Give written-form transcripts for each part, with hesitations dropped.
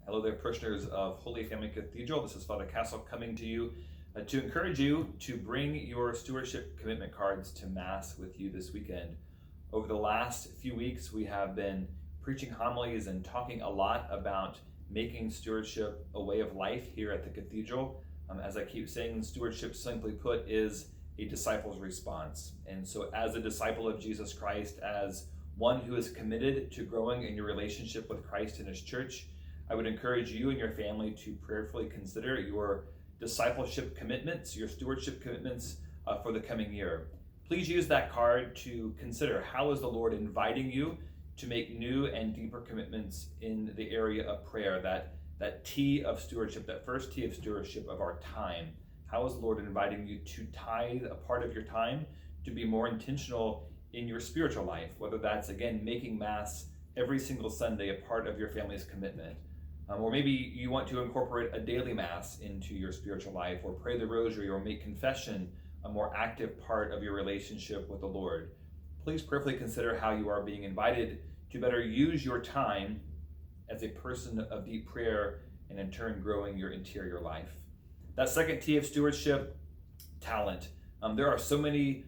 Hello there, parishioners of Holy Family Cathedral. This is Father Kastl coming to you to encourage you to bring your stewardship commitment cards to Mass with you this weekend. Over the last few weeks, we have been preaching homilies and talking a lot about making stewardship a way of life here at the cathedral. As I keep saying, stewardship, simply put, is a disciple's response. And so as a disciple of Jesus Christ, as one who is committed to growing in your relationship with Christ and His church, I would encourage you and your family to prayerfully consider your discipleship commitments, your stewardship commitments for the coming year. Please use that card to consider how is the Lord inviting you to make new and deeper commitments in the area of prayer, that T of stewardship, that first T of stewardship of our time. How is the Lord inviting you to tithe a part of your time to be more intentional in your spiritual life, whether that's, again, making Mass every single Sunday a part of your family's commitment. Or maybe you want to incorporate a daily Mass into your spiritual life, or pray the Rosary, or make confession a more active part of your relationship with the Lord. Please prayerfully consider how you are being invited to better use your time as a person of deep prayer, and in turn growing your interior life. That second T of stewardship, talent. There are so many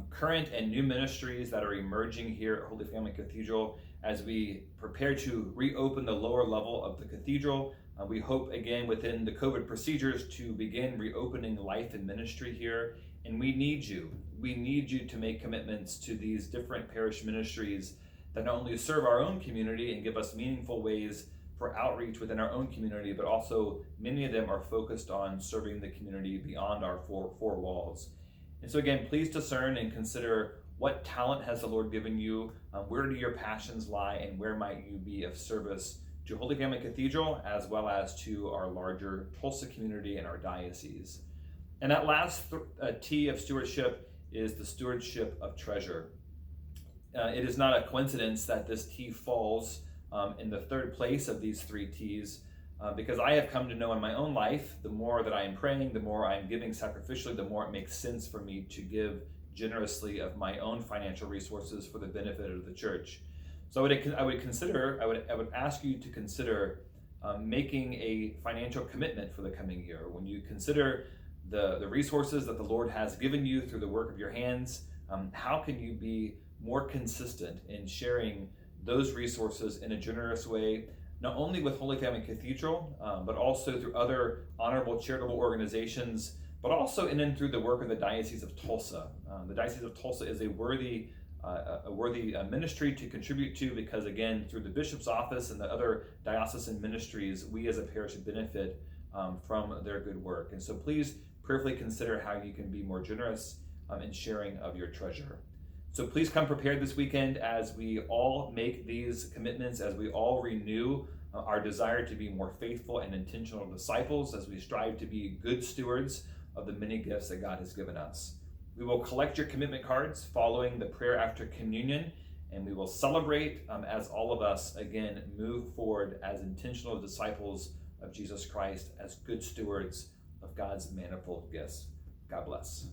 current and new ministries that are emerging here at Holy Family Cathedral as we prepare to reopen the lower level of the cathedral. We hope, again, within the COVID procedures, to begin reopening life and ministry here. And we need you. We need you to make commitments to these different parish ministries that not only serve our own community and give us meaningful ways for outreach within our own community, but also many of them are focused on serving the community beyond our four walls. And so again, please discern and consider what talent has the Lord given you, where do your passions lie, and where might you be of service to Holy Family Cathedral as well as to our larger Tulsa community and our diocese. And that last T of stewardship is the stewardship of treasure. It is not a coincidence that this T falls in the third place of these three T's, because I have come to know in my own life, the more that I am praying, the more I'm giving sacrificially, the more it makes sense for me to give generously of my own financial resources for the benefit of the church. So I would ask you to consider making a financial commitment for the coming year. When you consider the resources that the Lord has given you through the work of your hands, how can you be more consistent in sharing those resources in a generous way, not only with Holy Family Cathedral, but also through other honorable charitable organizations, but also in and through the work of the Diocese of Tulsa. The Diocese of Tulsa is a worthy ministry to contribute to, because again, through the bishop's office and the other diocesan ministries, we as a parish benefit from their good work. And so please prayerfully consider how you can be more generous in sharing of your treasure. So please come prepared this weekend as we all make these commitments, as we all renew our desire to be more faithful and intentional disciples, as we strive to be good stewards of the many gifts that God has given us. We will collect your commitment cards following the prayer after communion, and we will celebrate as all of us, again, move forward as intentional disciples of Jesus Christ, as good stewards of God's manifold gifts. God bless.